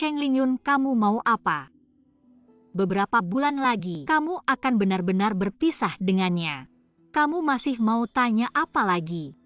Cheng Lingyun, kamu mau apa? Beberapa bulan lagi, kamu akan benar-benar berpisah dengannya. Kamu masih mau tanya apa lagi?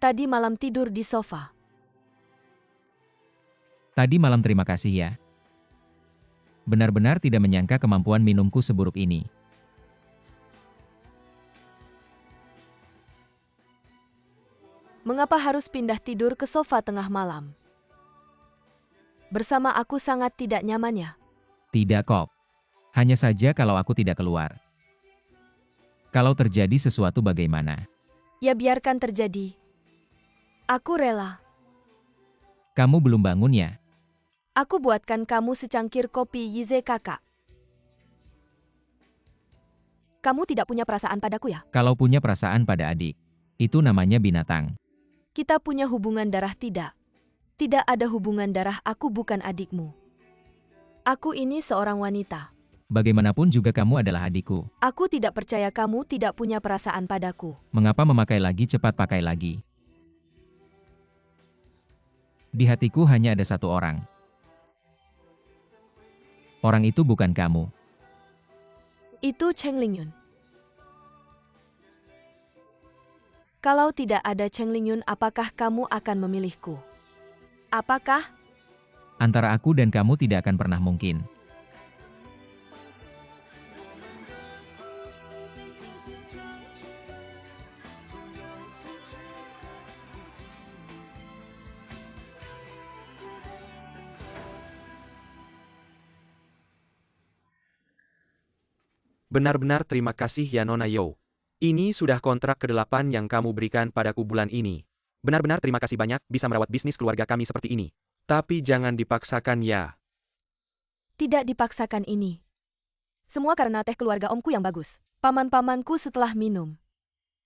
Tadi malam tidur di sofa. Tadi malam terima kasih ya. Benar-benar tidak menyangka kemampuan minumku seburuk ini. Mengapa harus pindah tidur ke sofa tengah malam? Bersama aku sangat tidak nyaman ya. Tidak kok. Hanya saja kalau aku tidak keluar. Kalau terjadi sesuatu bagaimana? Ya biarkan terjadi. Aku rela. Kamu belum bangun ya? Aku buatkan kamu secangkir kopi Yize kakak. Kamu tidak punya perasaan padaku ya? Kalau punya perasaan pada adik, itu namanya binatang. Kita punya hubungan darah tidak? Tidak ada hubungan darah, aku bukan adikmu. Aku ini seorang wanita. Bagaimanapun juga kamu adalah adikku. Aku tidak percaya kamu tidak punya perasaan padaku. Mengapa memakai lagi, cepat pakai lagi. Di hatiku hanya ada satu orang. Orang itu bukan kamu. Itu Cheng Lingyun. Kalau tidak ada Cheng Lingyun, apakah kamu akan memilihku? Apakah? Antara aku dan kamu tidak akan pernah mungkin. Benar-benar terima kasih ya Nona Yo. Ini sudah kontrak ke-8 yang kamu berikan padaku bulan ini. Benar-benar terima kasih banyak bisa merawat bisnis keluarga kami seperti ini. Tapi jangan dipaksakan ya. Tidak dipaksakan ini. Semua karena teh keluarga omku yang bagus. Paman-pamanku setelah minum.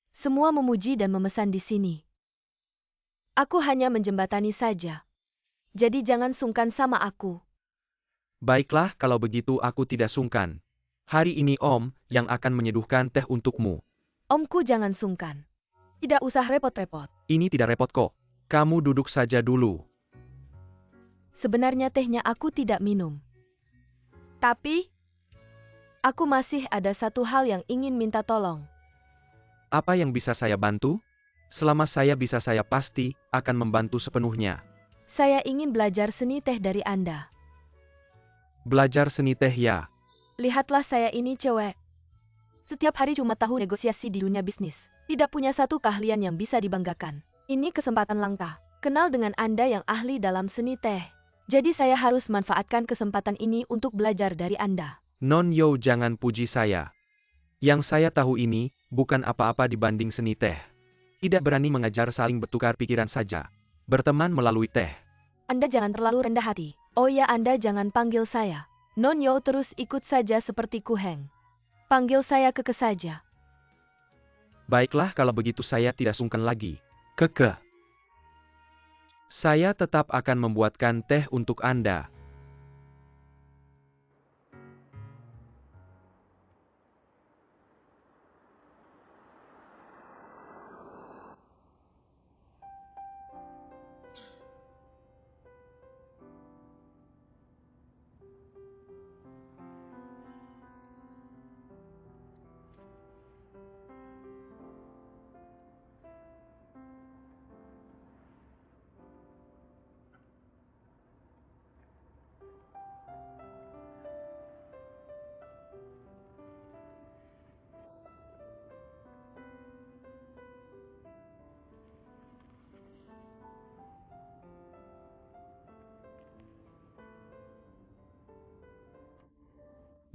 Semua memuji dan memesan di sini. Aku hanya menjembatani saja. Jadi jangan sungkan sama aku. Baiklah kalau begitu aku tidak sungkan. Hari ini Om yang akan menyeduhkan teh untukmu. Omku jangan sungkan. Tidak usah repot-repot. Ini tidak repot kok. Kamu duduk saja dulu. Sebenarnya tehnya aku tidak minum. Tapi, Aku masih ada satu hal yang ingin minta tolong. Apa yang bisa saya bantu? Selama saya bisa, saya pasti akan membantu sepenuhnya. Saya ingin belajar seni teh dari Anda. Belajar seni teh ya? Lihatlah saya ini cewek. Setiap hari cuma tahu negosiasi di dunia bisnis. Tidak punya satu keahlian yang bisa dibanggakan. Ini kesempatan langka. Kenal dengan Anda yang ahli dalam seni teh. Jadi saya harus manfaatkan kesempatan ini untuk belajar dari Anda. Nonyo, jangan puji saya. Yang saya tahu ini bukan apa-apa dibanding seni teh. Tidak berani mengajar, saling bertukar pikiran saja. Berteman melalui teh. Anda jangan terlalu rendah hati. Oh ya, Anda jangan panggil saya Nonyo, terus ikut saja seperti Ku Heng. Panggil saya Keke saja. Baiklah, kalau begitu saya tidak sungkan lagi. Keke. Saya tetap akan membuatkan teh untuk Anda.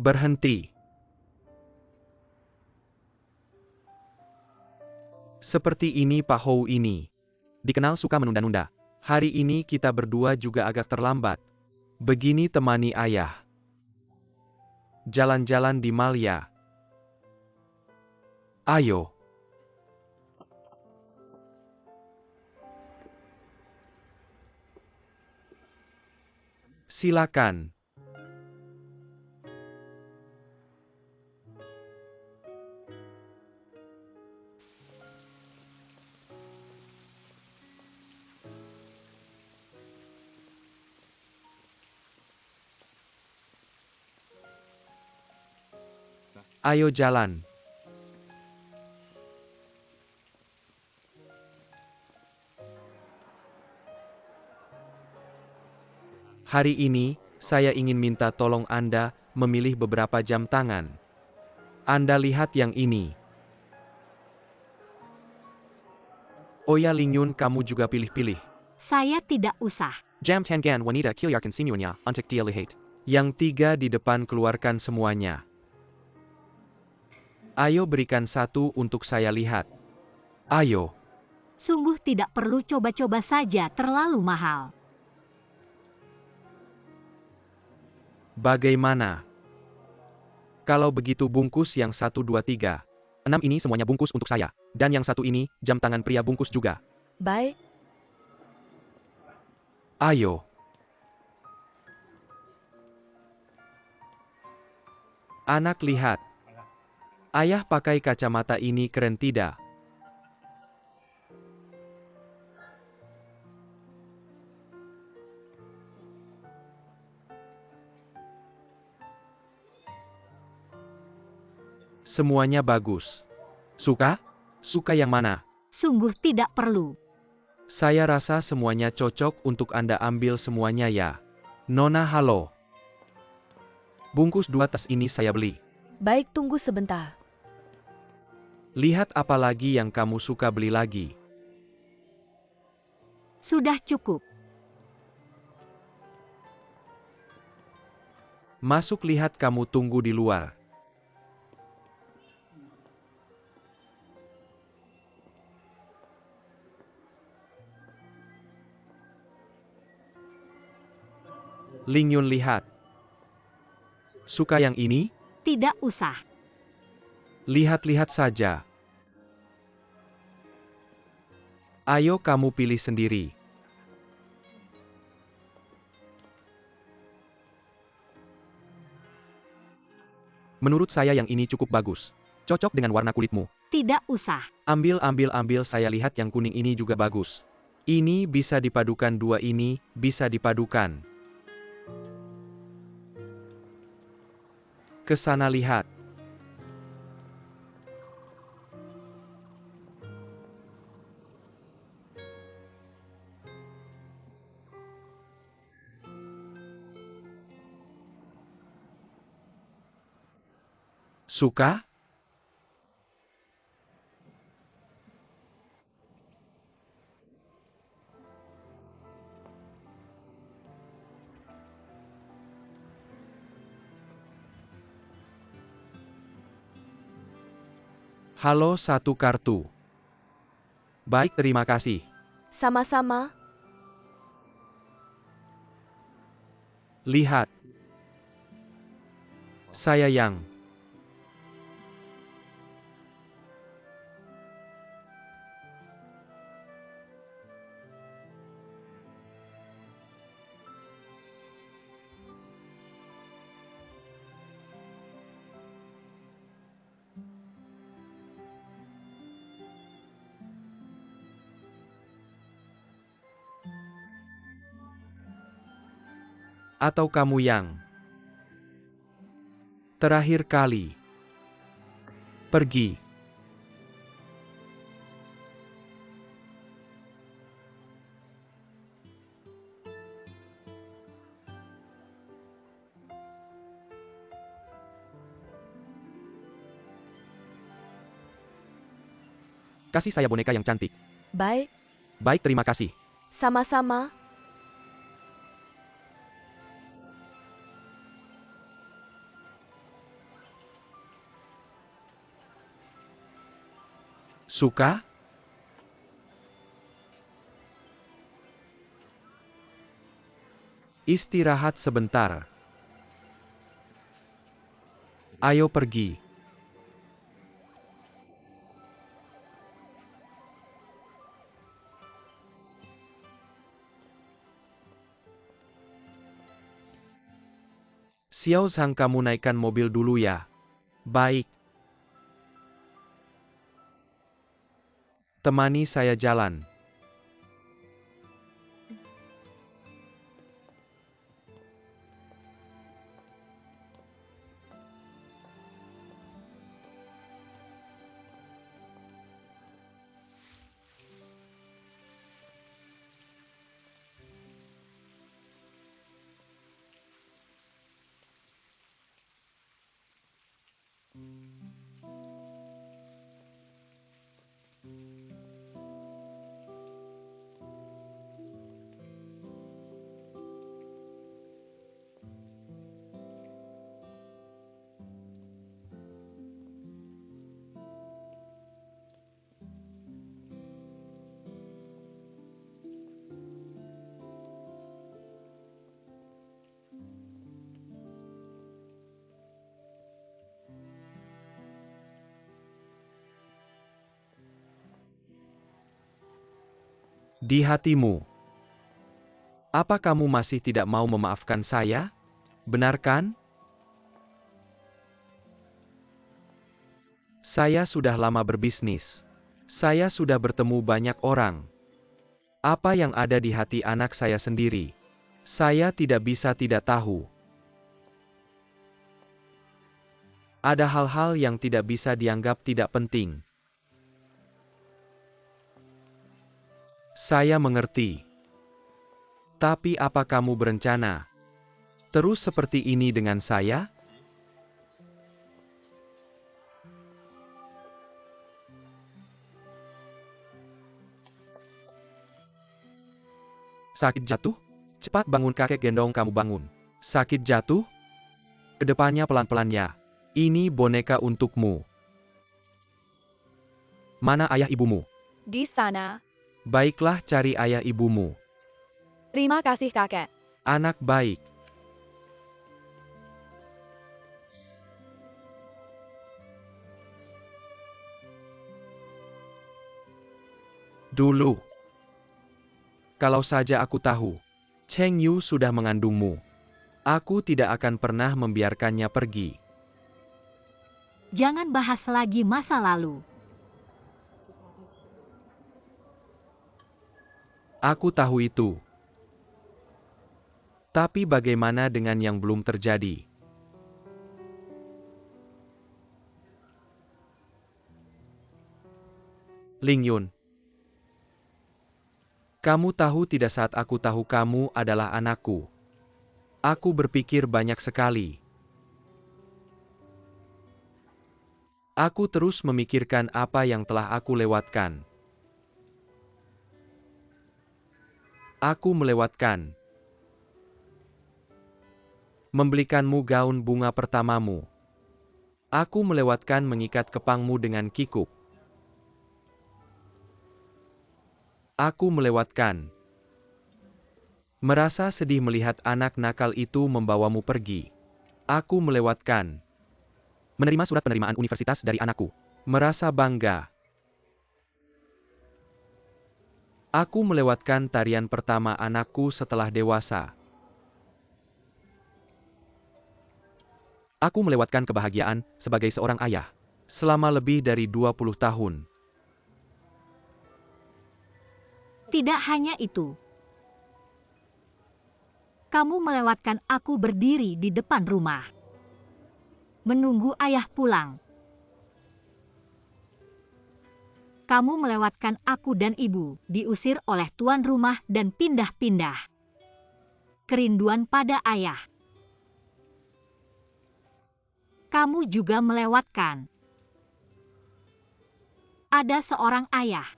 Berhenti. Seperti ini Pak Hou ini. Dikenal suka menunda-nunda. Hari ini kita berdua juga agak terlambat. Begini temani ayah. Jalan-jalan di Malya. Ayo. Silakan. Ayo jalan. Hari ini, saya ingin minta tolong Anda memilih beberapa jam tangan. Anda lihat yang ini. Oh ya Lingyun, kamu juga pilih-pilih. Saya tidak usah. Jam Tangan Wanita Kilyarkan Simunya untuk dia lihat. Yang tiga di depan, keluarkan semuanya. Ayo berikan satu untuk saya lihat. Ayo. Sungguh tidak perlu, coba-coba saja, terlalu mahal. Bagaimana? Kalau begitu bungkus yang 1, 2, 3. 6 ini semuanya bungkus untuk saya. Dan yang satu ini, jam tangan pria bungkus juga. Baik. Ayo. Anak lihat. Ayah pakai kacamata ini keren tidak? Semuanya bagus. Suka? Suka yang mana? Sungguh tidak perlu. Saya rasa semuanya cocok untuk Anda, ambil semuanya ya. Nona, halo. Bungkus 2 tas ini saya beli. Baik, tunggu sebentar. Lihat apa lagi yang kamu suka, beli lagi. Sudah cukup. Masuk, lihat, kamu tunggu di luar. Lingyun, lihat. Suka yang ini? Tidak usah. Lihat-lihat saja. Ayo kamu pilih sendiri. Menurut saya yang ini cukup bagus. Cocok dengan warna kulitmu. Tidak usah. Ambil, saya lihat yang kuning ini juga bagus. Ini bisa dipadukan, dua ini bisa dipadukan. Ke sana lihat. Suka? Halo, satu kartu. Baik, terima kasih. Sama-sama. Lihat. Saya Yang. Atau kamu Yang. Terakhir kali. Pergi. Kasih saya boneka yang cantik. Baik. Baik, terima kasih. Sama-sama. Suka? Istirahat sebentar. Ayo pergi. Xiao Zhang, kamu naikkan mobil dulu ya. Baik. Temani saya jalan. Di hatimu. Apa kamu masih tidak mau memaafkan saya? Benar kan? Saya sudah lama berbisnis. Saya sudah bertemu banyak orang. Apa yang ada di hati anak saya sendiri? Saya tidak bisa tidak tahu. Ada hal-hal yang tidak bisa dianggap tidak penting. Saya mengerti. Tapi apa kamu berencana terus seperti ini dengan saya? Sakit jatuh? Cepat bangun, kakek gendong kamu bangun. Sakit jatuh? Kedepannya pelan-pelan ya. Ini boneka untukmu. Mana ayah ibumu? Di sana. Baiklah, cari ayah ibumu. Terima kasih kakek. Anak baik. Dulu. Kalau saja aku tahu, Cheng Yu sudah mengandungmu. Aku tidak akan pernah membiarkannya pergi. Jangan bahas lagi masa lalu. Aku tahu itu. Tapi bagaimana dengan yang belum terjadi? Ling Yun. Kamu tahu tidak, saat aku tahu kamu adalah anakku, aku berpikir banyak sekali. Aku terus memikirkan apa yang telah aku lewatkan. Aku melewatkan membelikanmu gaun bunga pertamamu. Aku melewatkan mengikat kepangmu dengan kikuk. Aku melewatkan merasa sedih melihat anak nakal itu membawamu pergi. Aku melewatkan menerima surat penerimaan universitas dari anakku. Merasa bangga. Aku melewatkan tarian pertama anakku setelah dewasa. Aku melewatkan kebahagiaan sebagai seorang ayah selama lebih dari 20 tahun. Tidak hanya itu. Kamu melewatkan aku berdiri di depan rumah, menunggu ayah pulang. Kamu melewatkan aku dan ibu diusir oleh tuan rumah dan pindah-pindah. Kerinduan pada ayah. Kamu juga melewatkan ada seorang ayah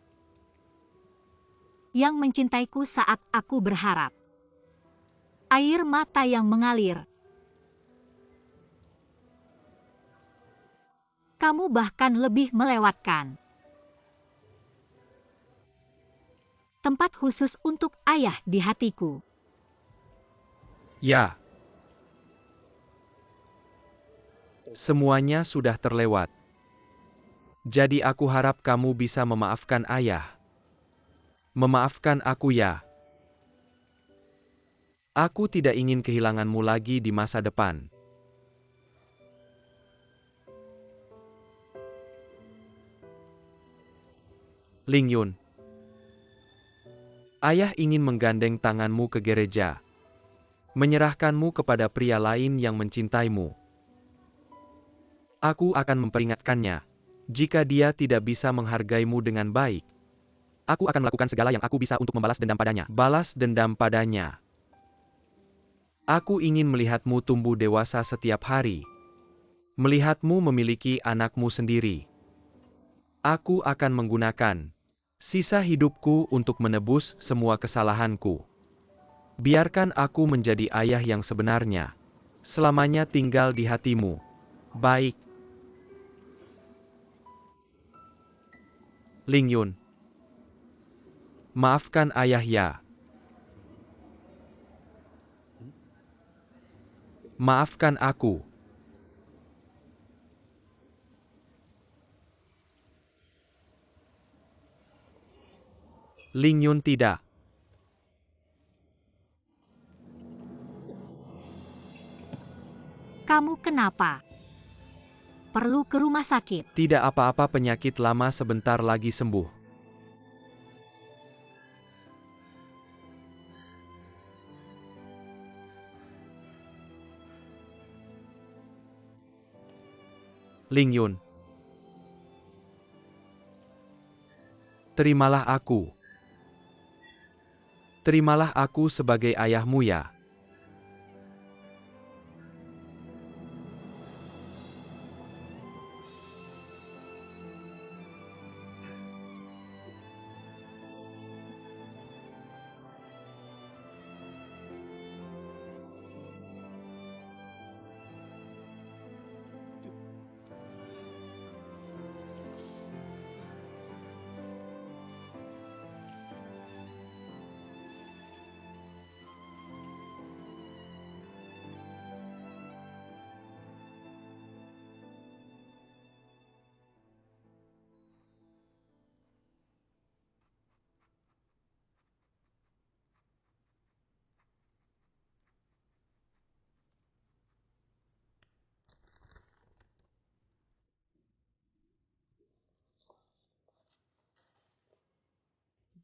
yang mencintaiku saat aku berharap. Air mata yang mengalir. Kamu bahkan lebih melewatkan tempat khusus untuk ayah di hatiku. Ya. Semuanya sudah terlewat. Jadi aku harap kamu bisa memaafkan ayah. Memaafkan aku ya. Aku tidak ingin kehilanganmu lagi di masa depan. Ling Yun. Ayah ingin menggandeng tanganmu ke gereja. Menyerahkanmu kepada pria lain yang mencintaimu. Aku akan memperingatkannya. Jika dia tidak bisa menghargaimu dengan baik, aku akan melakukan segala yang aku bisa untuk membalas dendam padanya. Balas dendam padanya. Aku ingin melihatmu tumbuh dewasa setiap hari. Melihatmu memiliki anakmu sendiri. Aku akan menggunakan sisa hidupku untuk menebus semua kesalahanku. Biarkan aku menjadi ayah yang sebenarnya. Selamanya tinggal di hatimu. Baik. Ling Yun. Maafkan ayah ya. Maafkan aku. Ling Yun tidak. Kamu kenapa? Perlu ke rumah sakit? Tidak apa-apa, penyakit lama sebentar lagi sembuh. Ling Yun. Terimalah aku. Terimalah aku sebagai ayahmu ya.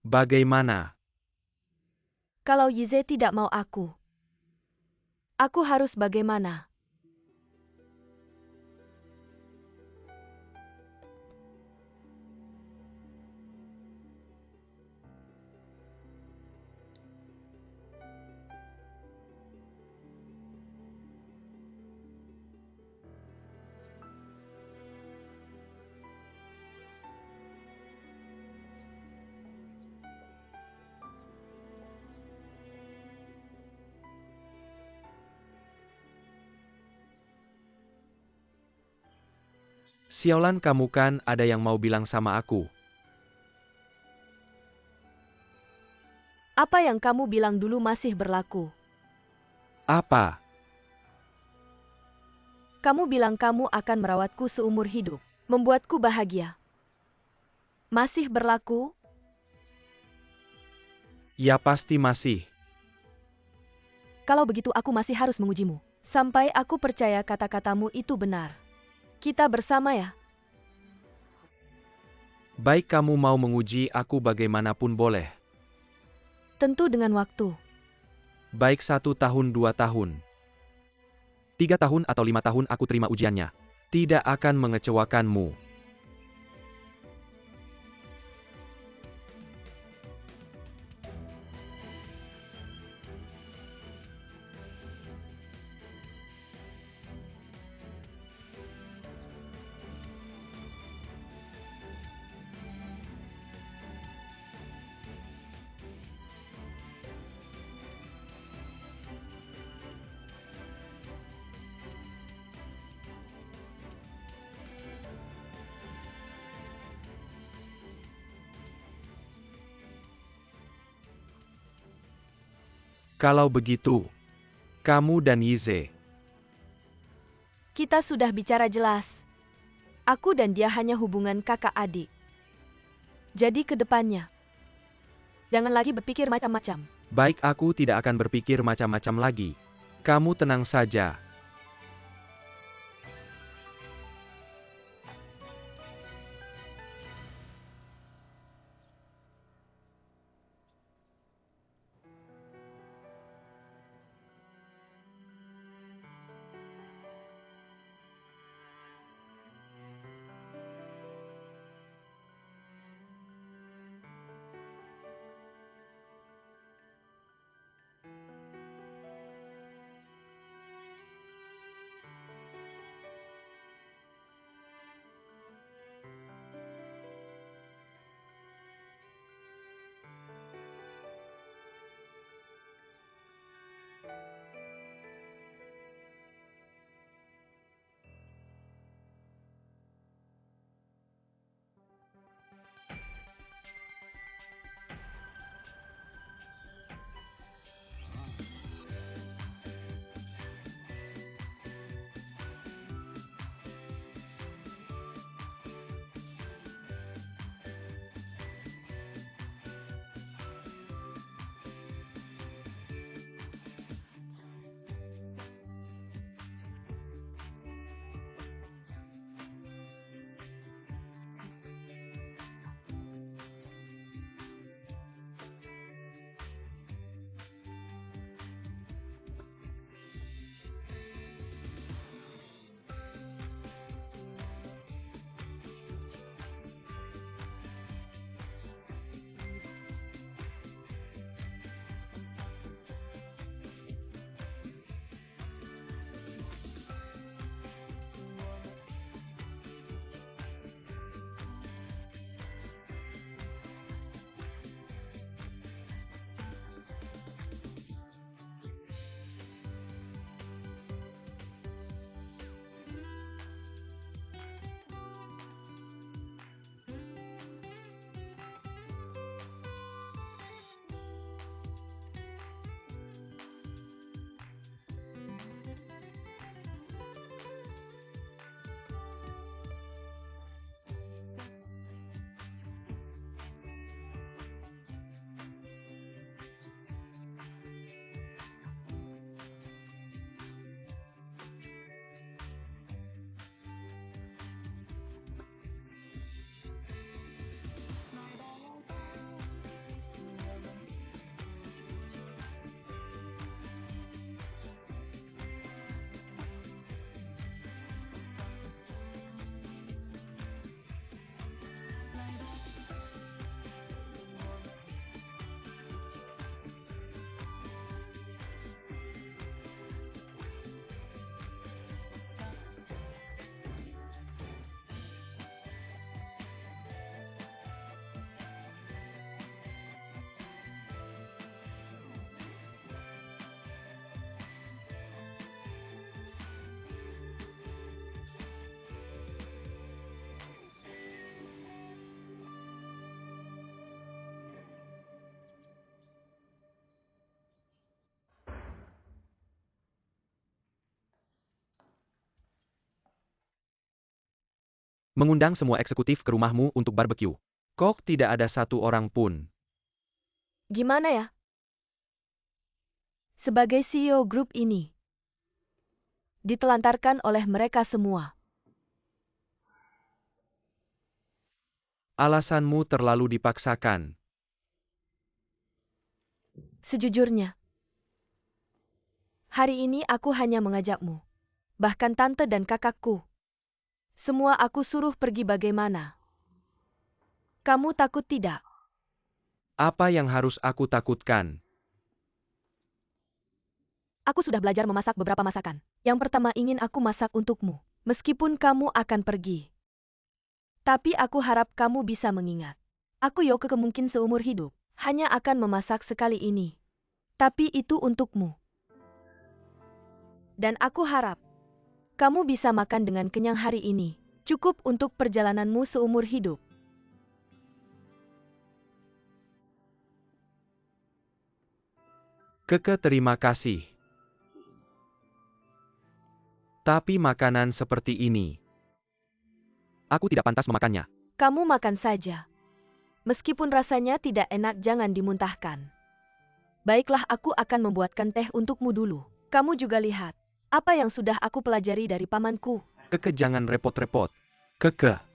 Bagaimana? Kalau Yize tidak mau aku harus bagaimana? Sialan kamu kan ada yang mau bilang sama aku. Apa yang kamu bilang dulu masih berlaku. Apa? Kamu bilang kamu akan merawatku seumur hidup, membuatku bahagia. Masih berlaku? Ya pasti masih. Kalau begitu aku masih harus mengujimu. Sampai aku percaya kata-katamu itu benar. Kita bersama ya? Baik kamu mau menguji aku bagaimanapun boleh. Tentu dengan waktu. Baik 1 tahun 2 tahun. 3 tahun atau 5 tahun aku terima ujiannya. Tidak akan mengecewakanmu. Kalau begitu, kamu dan Yize. Kita sudah bicara jelas. Aku dan dia hanya hubungan kakak adik. Jadi ke depannya, jangan lagi berpikir macam-macam. Baik aku tidak akan berpikir macam-macam lagi. Kamu tenang saja. Mengundang semua eksekutif ke rumahmu untuk barbeque. Kok tidak ada satu orang pun? Gimana ya? Sebagai CEO grup ini, ditelantarkan oleh mereka semua. Alasanmu terlalu dipaksakan. Sejujurnya, hari ini aku hanya mengajakmu, bahkan tante dan kakakku. Semua aku suruh pergi bagaimana? Kamu takut tidak? Apa yang harus aku takutkan? Aku sudah belajar memasak beberapa masakan. Yang pertama ingin aku masak untukmu, meskipun kamu akan pergi. Tapi aku harap kamu bisa mengingat. Aku Yoke mungkin seumur hidup, hanya akan memasak sekali ini. Tapi itu untukmu. Dan aku harap, kamu bisa makan dengan kenyang hari ini. Cukup untuk perjalananmu seumur hidup. Keke terima kasih. Tapi makanan seperti ini, aku tidak pantas memakannya. Kamu makan saja. Meskipun rasanya tidak enak jangan dimuntahkan. Baiklah aku akan membuatkan teh untukmu dulu. Kamu juga lihat, apa yang sudah aku pelajari dari pamanku. Keke jangan repot-repot. Keke.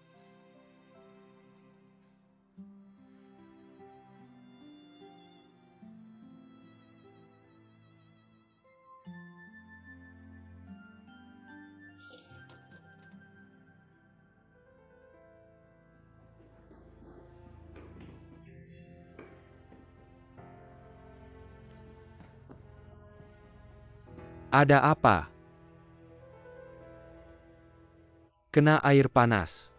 Ada apa? Kena air panas.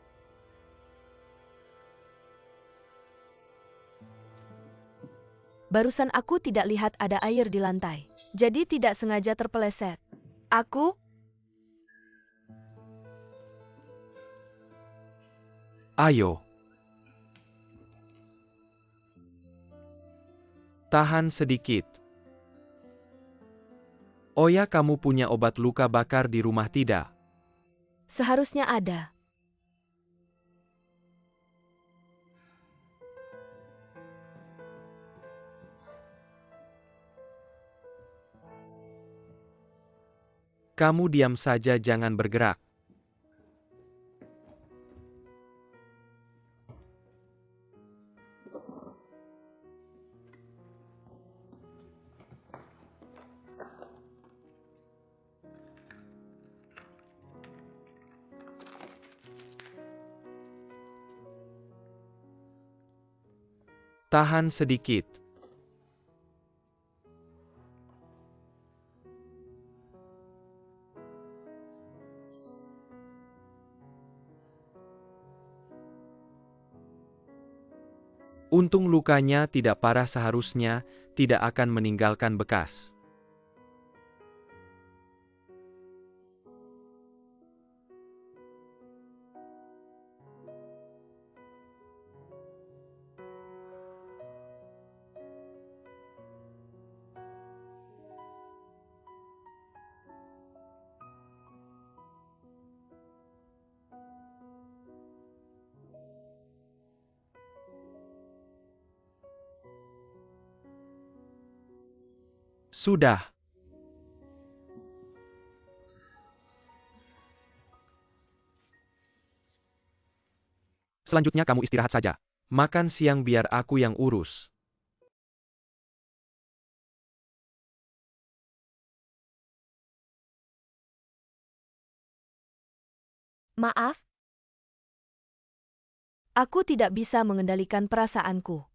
Barusan aku tidak lihat ada air di lantai. Jadi tidak sengaja terpeleset. Aku? Ayo. Tahan sedikit. Oh ya, kamu punya obat luka bakar di rumah tidak? Seharusnya ada. Kamu diam saja, jangan bergerak. Tahan sedikit. Untung lukanya tidak parah, seharusnya tidak akan meninggalkan bekas. Sudah. Selanjutnya kamu istirahat saja. Makan siang biar aku yang urus. Maaf. Aku tidak bisa mengendalikan perasaanku.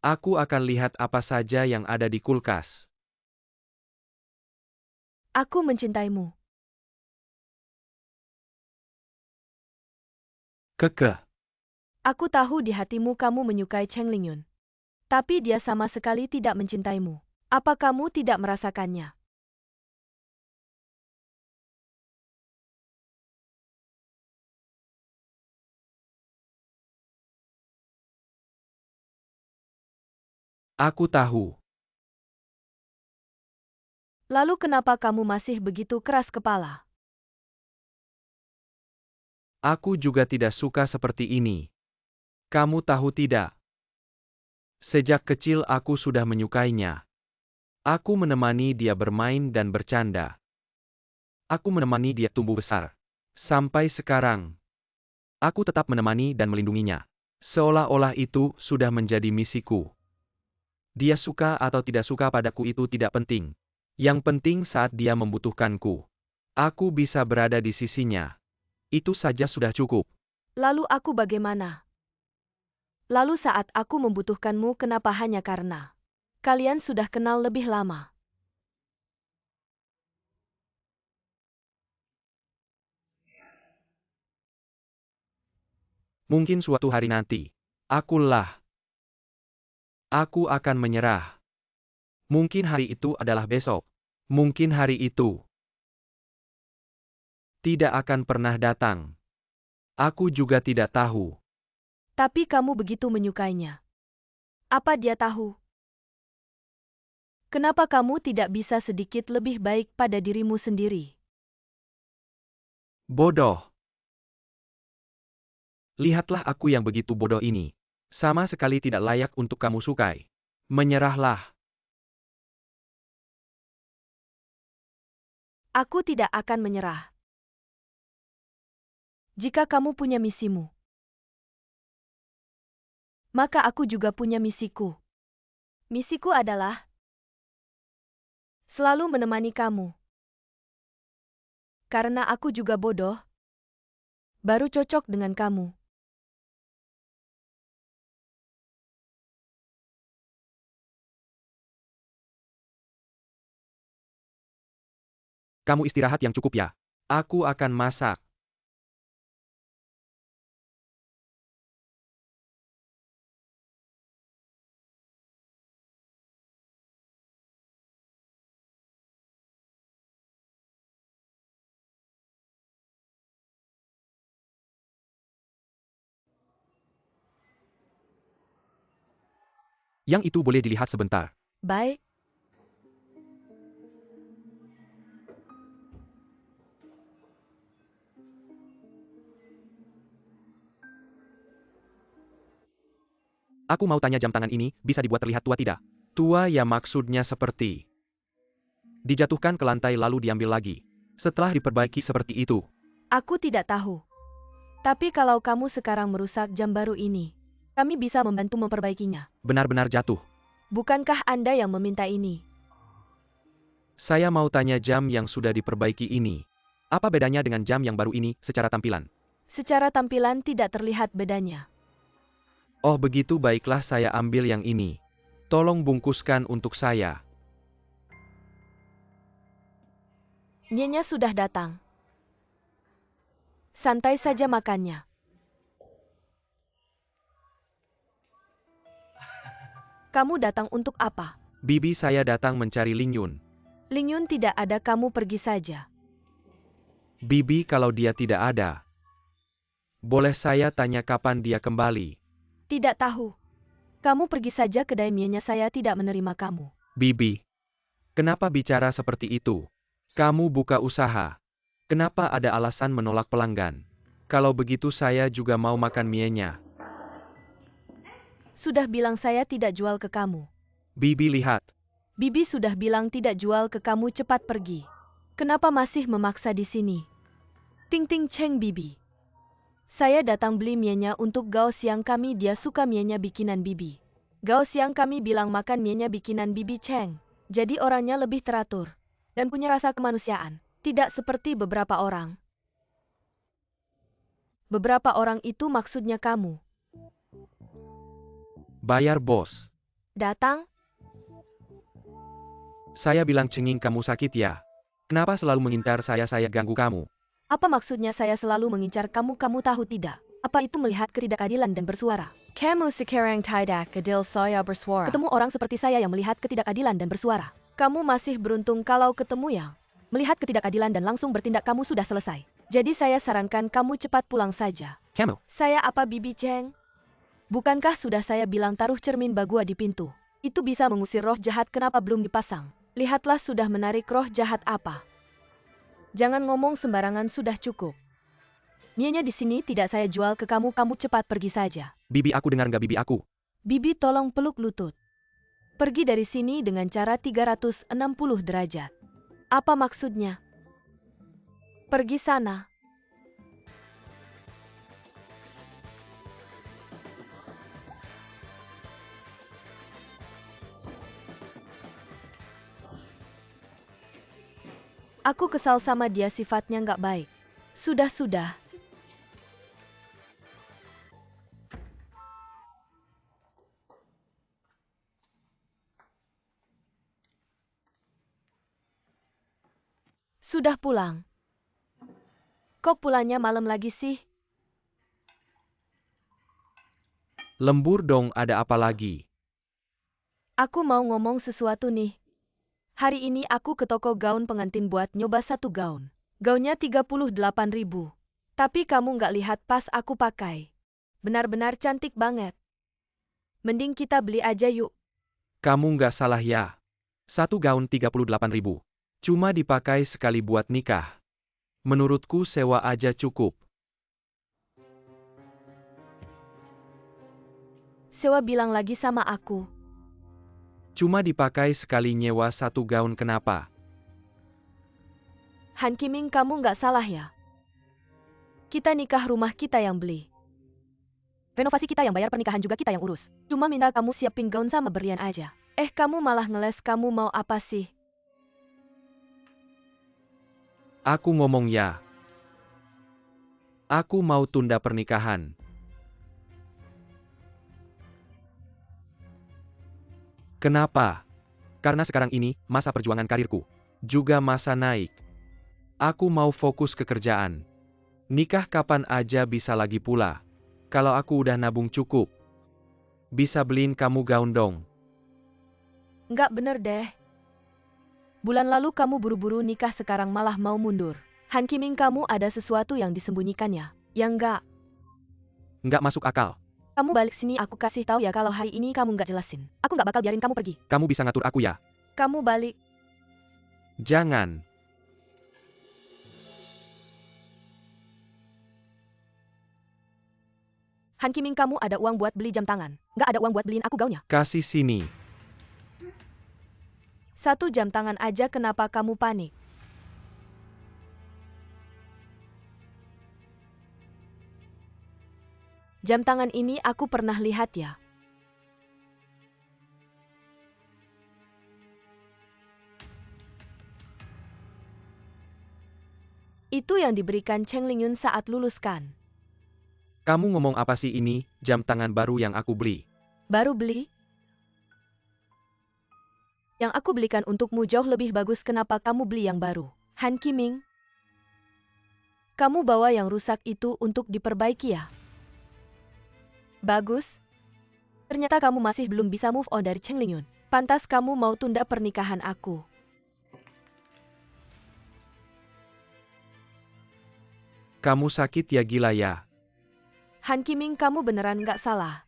Aku akan lihat apa saja yang ada di kulkas. Aku mencintaimu. Keke. Aku tahu di hatimu kamu menyukai Cheng Lingyun. Tapi dia sama sekali tidak mencintaimu. Apa kamu tidak merasakannya? Aku tahu. Lalu kenapa kamu masih begitu keras kepala? Aku juga tidak suka seperti ini. Kamu tahu tidak? Sejak kecil aku sudah menyukainya. Aku menemani dia bermain dan bercanda. Aku menemani dia tumbuh besar. Sampai sekarang, aku tetap menemani dan melindunginya. Seolah-olah itu sudah menjadi misiku. Dia suka atau tidak suka padaku itu tidak penting. Yang penting saat dia membutuhkanku, aku bisa berada di sisinya. Itu saja sudah cukup. Lalu aku bagaimana? Lalu saat aku membutuhkanmu, kenapa hanya karena kalian sudah kenal lebih lama? Mungkin suatu hari nanti, aku lelah. Aku akan menyerah. Mungkin hari itu adalah besok. Mungkin hari itu tidak akan pernah datang. Aku juga tidak tahu. Tapi kamu begitu menyukainya. Apa dia tahu? Kenapa kamu tidak bisa sedikit lebih baik pada dirimu sendiri? Bodoh. Lihatlah aku yang begitu bodoh ini. Sama sekali tidak layak untuk kamu sukai. Menyerahlah. Aku tidak akan menyerah. Jika kamu punya misimu, maka aku juga punya misiku. Misiku adalah selalu menemani kamu. Karena aku juga bodoh, baru cocok dengan kamu. Kamu istirahat yang cukup ya. Aku akan masak. Yang itu boleh dilihat sebentar. Baik. Aku mau tanya, jam tangan ini bisa dibuat terlihat tua tidak? Tua ya, maksudnya seperti dijatuhkan ke lantai lalu diambil lagi. Setelah diperbaiki seperti itu. Aku tidak tahu. Tapi kalau kamu sekarang merusak jam baru ini, kami bisa membantu memperbaikinya. Benar-benar jatuh. Bukankah Anda yang meminta ini? Saya mau tanya, jam yang sudah diperbaiki ini, apa bedanya dengan jam yang baru ini secara tampilan? Secara tampilan tidak terlihat bedanya. Oh begitu, baiklah, saya ambil yang ini. Tolong bungkuskan untuk saya. Nyonya sudah datang. Santai saja makannya. Kamu datang untuk apa? Bibi, saya datang mencari Ling Yun. Ling Yun tidak ada, kamu pergi saja. Bibi, kalau dia tidak ada, boleh saya tanya kapan dia kembali? Tidak tahu. Kamu pergi saja kedai nyonya, saya tidak menerima kamu. Bibi, kenapa bicara seperti itu? Kamu buka usaha. Kenapa ada alasan menolak pelanggan? Kalau begitu saya juga mau makan mienya. Sudah bilang saya tidak jual ke kamu. Bibi, lihat. Bibi sudah bilang tidak jual ke kamu, cepat pergi. Kenapa masih memaksa di sini? Ting ting ceng Bibi. Saya datang beli mienya untuk Gao Siang kami, dia suka mienya bikinan Bibi. Gao Siang kami bilang makan mienya bikinan Bibi Cheng. Jadi orangnya lebih teratur. Dan punya rasa kemanusiaan. Tidak seperti beberapa orang. Beberapa orang itu maksudnya kamu. Bayar, bos. Datang? Saya bilang cenging, kamu sakit ya? Kenapa selalu mengincar saya ganggu kamu? Apa maksudnya saya selalu mengincar kamu, kamu tahu tidak? Apa itu melihat ketidakadilan dan bersuara? Kamu sekarang tidak adil, saya bersuara. Ketemu orang seperti saya yang melihat ketidakadilan dan bersuara. Kamu masih beruntung kalau ketemu yang melihat ketidakadilan dan langsung bertindak, kamu sudah selesai. Jadi saya sarankan kamu cepat pulang saja. Kamu? Saya apa, Bibi Cheng? Bukankah sudah saya bilang taruh cermin bagua di pintu? Itu bisa mengusir roh jahat, kenapa belum dipasang? Lihatlah sudah menarik roh jahat apa. Jangan ngomong sembarangan, sudah cukup. Mienya di sini tidak saya jual ke kamu, kamu cepat pergi saja. Bibi aku dengar nggak bibi aku? Bibi tolong peluk lutut. Pergi dari sini dengan cara 360 derajat. Apa maksudnya? Pergi sana. Aku kesal sama dia, sifatnya nggak baik. Sudah. Sudah pulang. Kok pulangnya malam lagi sih? Lembur dong, ada apa lagi? Aku mau ngomong sesuatu nih. Hari ini aku ke toko gaun pengantin buat nyoba satu gaun. Gaunnya 38.000. Tapi kamu nggak lihat pas aku pakai. Benar-benar cantik banget. Mending kita beli aja yuk. Kamu nggak salah ya. Satu gaun 38.000. Cuma dipakai sekali buat nikah. Menurutku sewa aja cukup. Sewa bilang lagi sama aku. Cuma dipakai sekali nyewa satu gaun, kenapa? Han Kiming, kamu nggak salah ya? Kita nikah, rumah kita yang beli. Renovasi kita yang bayar, pernikahan juga kita yang urus. Cuma minta kamu siapin gaun sama berlian aja. Kamu malah ngeles, kamu mau apa sih? Aku ngomong ya. Aku mau tunda pernikahan. Kenapa? Karena sekarang ini, masa perjuangan karirku. Juga masa naik. Aku mau fokus ke kerjaan. Nikah kapan aja bisa lagi pula. Kalau aku udah nabung cukup. Bisa beliin kamu gaun dong. Nggak bener deh. Bulan lalu kamu buru-buru nikah, sekarang malah mau mundur. Han Kiming, kamu ada sesuatu yang disembunyikan ya? Ya nggak? Nggak masuk akal. Kamu balik sini, aku kasih tahu ya kalau hari ini kamu nggak jelasin. Aku nggak bakal biarin kamu pergi. Kamu bisa ngatur aku ya? Kamu balik. Jangan. Han Kiming, kamu ada uang buat beli jam tangan. Nggak ada uang buat beliin aku gaunnya. Kasih sini. 1 jam tangan aja, kenapa kamu panik? Jam tangan ini aku pernah lihat ya. Itu yang diberikan Cheng Lingyun saat lulus kan? Kamu ngomong apa sih ini, jam tangan baru yang aku beli? Baru beli? Yang aku belikan untukmu jauh lebih bagus, kenapa kamu beli yang baru? Han Kiming, kamu bawa yang rusak itu untuk diperbaiki ya? Bagus. Ternyata kamu masih belum bisa move on dari Cheng Lingyun. Pantas kamu mau tunda pernikahan aku. Kamu sakit ya, gila ya? Han Kiming, kamu beneran nggak salah.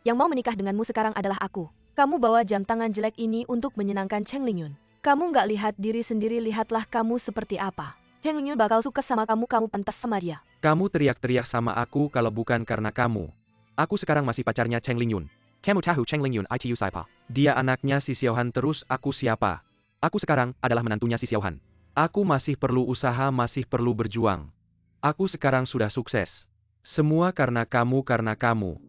Yang mau menikah denganmu sekarang adalah aku. Kamu bawa jam tangan jelek ini untuk menyenangkan Cheng Lingyun. Kamu nggak lihat diri sendiri, lihatlah kamu seperti apa. Cheng Lingyun bakal suka sama kamu, kamu pantas sama dia. Kamu teriak-teriak sama aku kalau bukan karena kamu. Aku sekarang masih pacarnya Cheng Lingyun. Kamu tahu Cheng Lingyun itu siapa? Dia anaknya si Xiaohan, terus aku siapa? Aku sekarang adalah menantunya si Xiaohan. Aku masih perlu usaha, masih perlu berjuang. Aku sekarang sudah sukses. Semua karena kamu, karena kamu.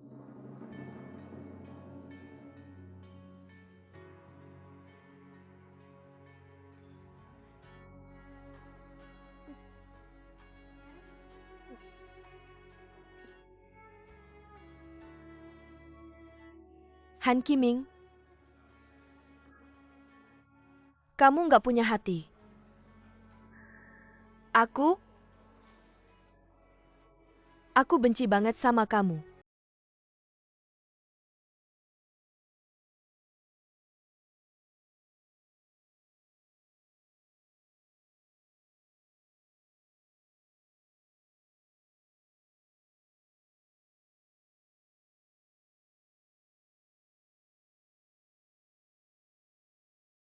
Han Kiming, kamu nggak punya hati. Aku benci banget sama kamu.